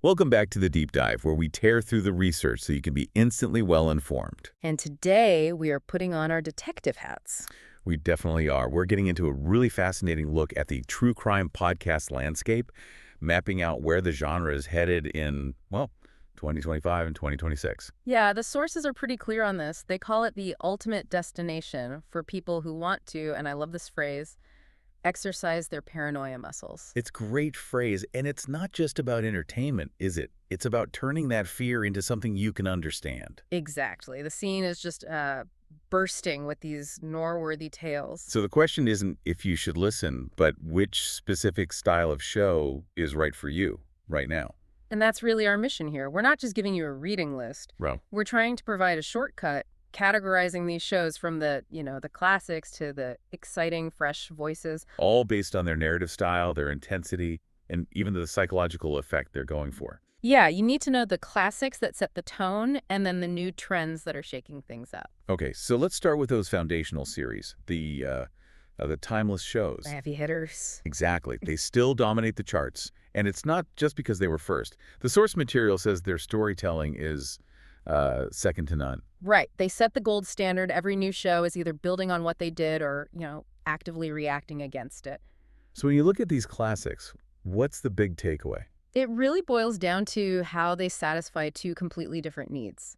Welcome back to the Deep Dive, where we tear through the research so you can be instantly well-informed. And today, we are putting on our detective hats. We definitely are. We're getting into a really fascinating look at the true crime podcast landscape, mapping out where the genre is headed in, well, 2025 and 2026. Yeah, the sources are pretty clear on this. They call it the ultimate destination for people who want to, and I love this phrase, exercise their paranoia muscles. It's a great phrase, and it's not just about entertainment, is it? It's about turning that fear into something you can understand. Exactly. The scene is just bursting with these noteworthy tales. So the question isn't if you should listen, but which specific style of show is right for you right now. And that's really our mission here. We're not just giving you a reading list. Well, We're trying to provide a shortcut, categorizing these shows from the classics to the exciting, fresh voices. all based on their narrative style, their intensity, and even the psychological effect they're going for. Yeah, you need to know the classics that set the tone and then the new trends that are shaking things up. Okay, so let's start with those foundational series, the timeless shows. The heavy hitters. Exactly. They still dominate the charts, and it's not just because they were first. The source material says their storytelling is second to none. Right. They set the gold standard. Every new show is either building on what they did or, actively reacting against it. So when you look at these classics, what's the big takeaway? It really boils down to how they satisfy two completely different needs.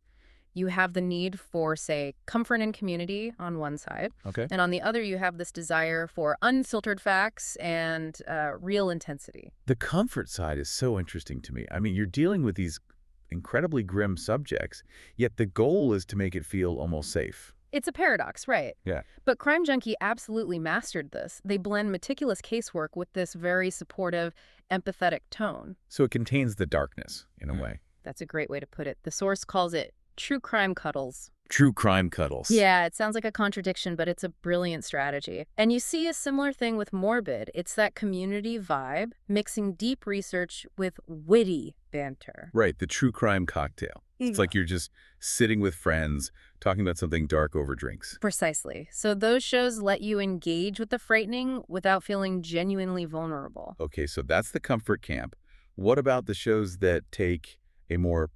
You have the need for, say, comfort and community on one side, Okay. and on the other you have this desire for unfiltered facts and real intensity. The comfort side is so interesting to me. I mean, you're dealing with these incredibly grim subjects, yet the goal is to make it feel almost safe. It's a paradox, right? Yeah. But Crime Junkie absolutely mastered this. They blend meticulous casework with this very supportive, empathetic tone. So it contains the darkness, in a way. That's a great way to put it. The source calls it true crime cuddles. True crime cuddles. Yeah, it sounds like a contradiction, but it's a brilliant strategy. And you see a similar thing with Morbid. It's that community vibe, mixing deep research with witty banter. Right, the true crime cocktail. It's like you're just sitting with friends, talking about something dark over drinks. Precisely. So those shows let you engage with the frightening without feeling genuinely vulnerable. Okay, so that's the comfort camp. What about the shows that take a more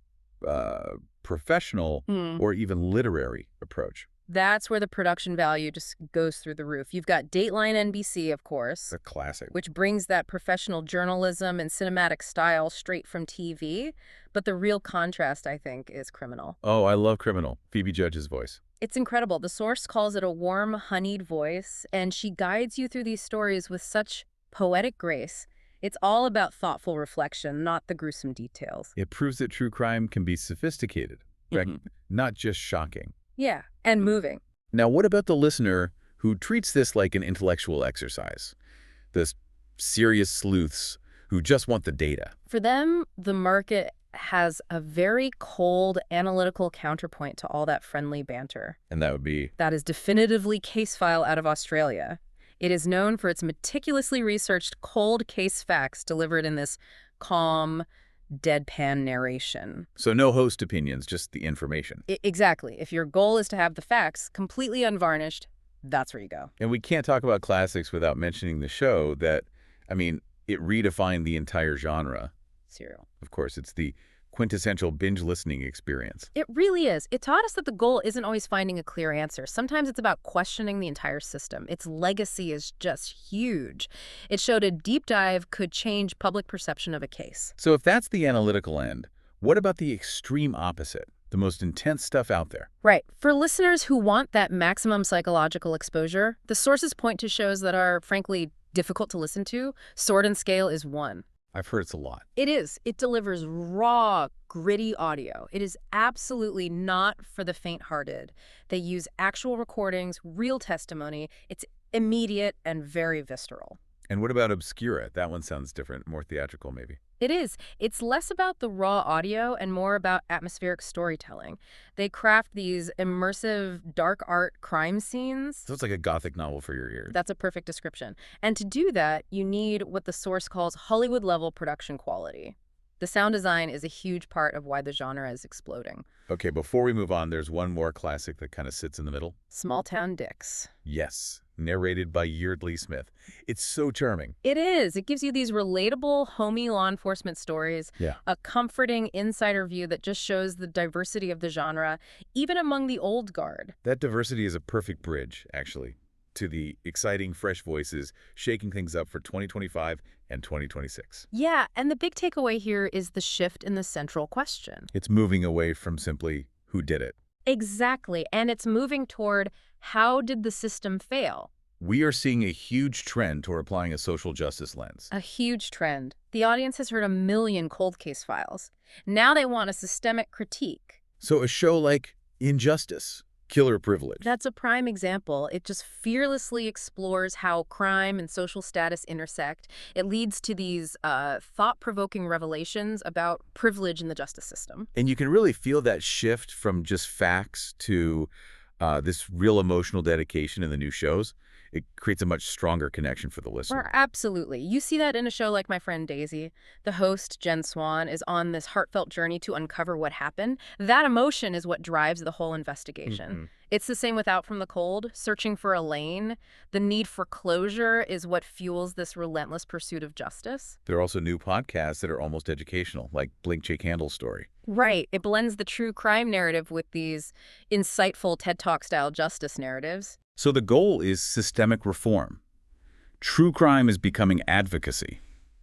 professional or even literary approach? That's where the production value just goes through the roof. You've got Dateline NBC, of course, The classic. which brings that professional journalism and cinematic style straight from TV. But the real contrast, I think, is Criminal. Oh, I love Criminal. Phoebe Judge's voice. It's incredible. The source calls it a warm, honeyed voice, and she guides you through these stories with such poetic grace. It's all about thoughtful reflection, not the gruesome details. It proves that true crime can be sophisticated, right? Not just shocking. Yeah, and moving. Now, what about the listener who treats this like an intellectual exercise? The serious sleuths who just want the data. For them, the market has a very cold, analytical counterpoint to all that friendly banter. And that would be... That is definitively Case File out of Australia. It is known for its meticulously researched cold case facts delivered in this calm, deadpan narration. So no host opinions, just the information. Exactly. If your goal is to have the facts completely unvarnished, that's where you go. And we can't talk about classics without mentioning the show that, I mean, it redefined the entire genre. Serial. Of course, it's the quintessential binge listening experience. It really is. It taught us that the goal isn't always finding a clear answer. Sometimes it's about questioning the entire system. Its legacy is just huge. It showed a deep dive could change public perception of a case. So if that's the analytical end, what about the extreme opposite? The most intense stuff out there? Right. For listeners who want that maximum psychological exposure, the sources point to shows that are, frankly, difficult to listen to. Sword and Scale is one. I've heard it's a lot. It is. It delivers raw, gritty audio. It is absolutely not for the faint-hearted. They use actual recordings, real testimony. It's immediate and very visceral. And what about Obscura? That one sounds different, more theatrical maybe. It is. It's less about the raw audio and more about atmospheric storytelling. They craft these immersive, dark art crime scenes. So it's like a gothic novel for your ears. That's a perfect description. And to do that, you need what the source calls Hollywood-level production quality. The sound design is a huge part of why the genre is exploding. Okay, before we move on, there's one more classic that kind of sits in the middle. Small Town Dicks. Yes, narrated by Yeardley Smith. It's so charming. It is. It gives you these relatable, homey law enforcement stories, Yeah. a comforting insider view that just shows the diversity of the genre, even among the old guard. That diversity is a perfect bridge, actually, to the exciting, fresh voices shaking things up for 2025 and 2026. Yeah, and the big takeaway here is the shift in the central question. It's moving away from simply who did it. Exactly, and it's moving toward how did the system fail? We are seeing a huge trend toward applying a social justice lens. A huge trend. The audience has heard a million cold case files. Now they want a systemic critique. So a show like Injustice, Killer Privilege. That's a prime example. It just fearlessly explores how crime and social status intersect. It leads to these thought-provoking revelations about privilege in the justice system. And you can really feel that shift from just facts to this real emotional dedication in the new shows. It creates a much stronger connection for the listener. Absolutely. You see that in a show like My Friend Daisy. The host, Jen Swan, is on this heartfelt journey to uncover what happened. That emotion is what drives the whole investigation. It's the same with Out from the Cold, searching for Elaine. The need for closure is what fuels this relentless pursuit of justice. There are also new podcasts that are almost educational, like Blink, Shake, Handle Story. Right. It blends the true crime narrative with these insightful TED Talk-style justice narratives. So the goal is systemic reform. True crime is becoming advocacy.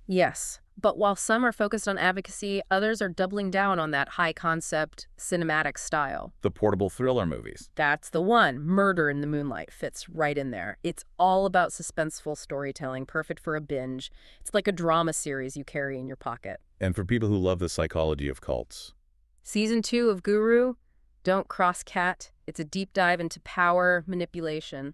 Yes. But while some are focused on advocacy, others are doubling down on that high-concept, cinematic style. The portable thriller movies. That's the one. Murder in the Moonlight fits right in there. It's all about suspenseful storytelling, perfect for a binge. It's like a drama series you carry in your pocket. And for people who love the psychology of cults. Season 2 of Guru, Don't Cross Cat. It's a deep dive into power, manipulation.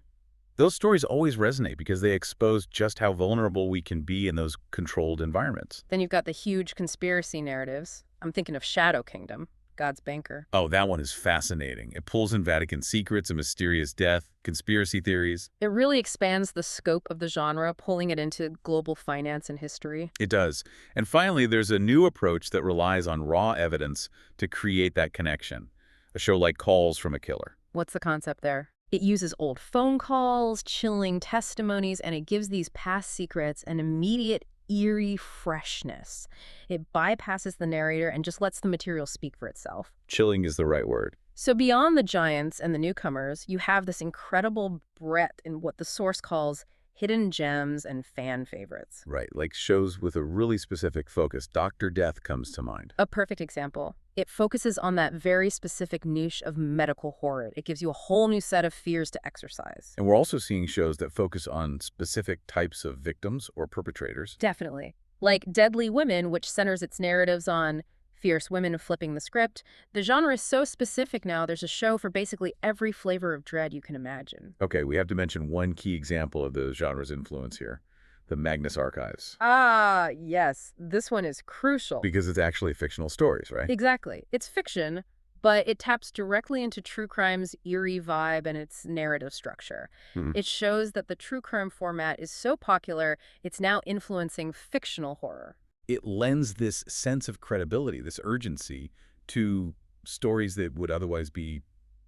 Those stories always resonate because they expose just how vulnerable we can be in those controlled environments. Then you've got the huge conspiracy narratives. I'm thinking of Shadow Kingdom, God's Banker. Oh, that one is fascinating. It pulls in Vatican secrets, a mysterious death, conspiracy theories. It really expands the scope of the genre, pulling it into global finance and history. It does. And finally, there's a new approach that relies on raw evidence to create that connection. A show like Calls from a Killer. What's the concept there? It uses old phone calls, chilling testimonies, and it gives these past secrets an immediate, eerie freshness. It bypasses the narrator and just lets the material speak for itself. Chilling is the right word. So beyond the giants and the newcomers, you have this incredible breadth in what the source calls hidden gems and fan favorites. Right, like shows with a really specific focus. Dr. Death comes to mind. A perfect example. It focuses on that very specific niche of medical horror. It gives you a whole new set of fears to exercise. And we're also seeing shows that focus on specific types of victims or perpetrators. Definitely. Like Deadly Women, which centers its narratives on fierce women flipping the script. The genre is so specific now, there's a show for basically every flavor of dread you can imagine. Okay, we have to mention one key example of the genre's influence here. The Magnus Archives. Ah, yes. This one is crucial. Because it's actually fictional stories, right? Exactly. It's fiction, but it taps directly into true crime's eerie vibe and its narrative structure. It shows that the true crime format is so popular, it's now influencing fictional horror. It lends this sense of credibility, this urgency, to stories that would otherwise be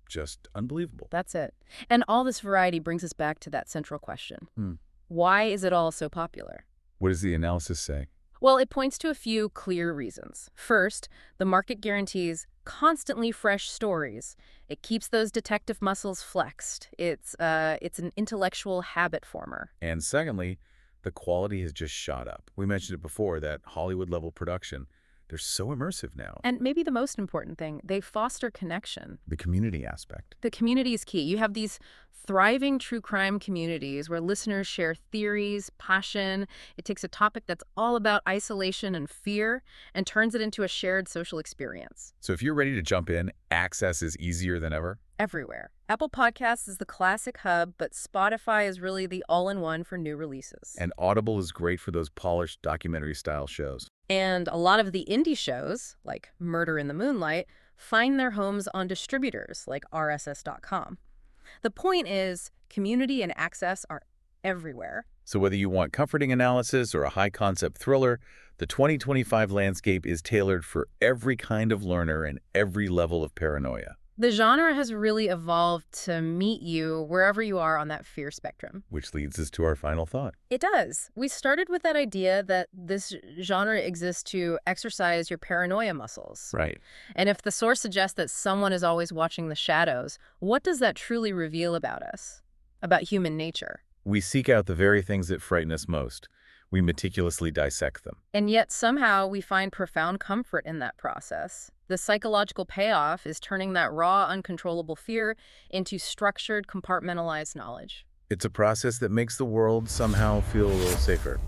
just unbelievable. That's it. And all this variety brings us back to that central question. Why is it all so popular? What does the analysis say? Well, it points to a few clear reasons. First, the market guarantees constantly fresh stories. It keeps those detective muscles flexed. It's an intellectual habit former. And secondly, the quality has just shot up. We mentioned it before, that Hollywood-level production. They're so immersive now. And maybe the most important thing, they foster connection. The community aspect. The community is key. You have these thriving true crime communities where listeners share theories, passion. It takes a topic that's all about isolation and fear and turns it into a shared social experience. So if you're ready to jump in, access is easier than ever. Everywhere. Apple Podcasts is the classic hub, but Spotify is really the all-in-one for new releases. And Audible is great for those polished documentary-style shows. And a lot of the indie shows, like Murder in the Moonlight, find their homes on distributors like RSS.com. The point is, community and access are everywhere. So whether you want comforting analysis or a high-concept thriller, The 2025 landscape is tailored for every kind of learner and every level of paranoia. The genre has really evolved to meet you wherever you are on that fear spectrum. Which leads us to our final thought. It does. We started with that idea that this genre exists to exercise your paranoia muscles. Right. And if the source suggests that someone is always watching the shadows, what does that truly reveal about us? About human nature? We seek out the very things that frighten us most. We meticulously dissect them. And yet somehow we find profound comfort in that process. The psychological payoff is turning that raw, uncontrollable fear into structured, compartmentalized knowledge. It's a process that makes the world somehow feel a little safer.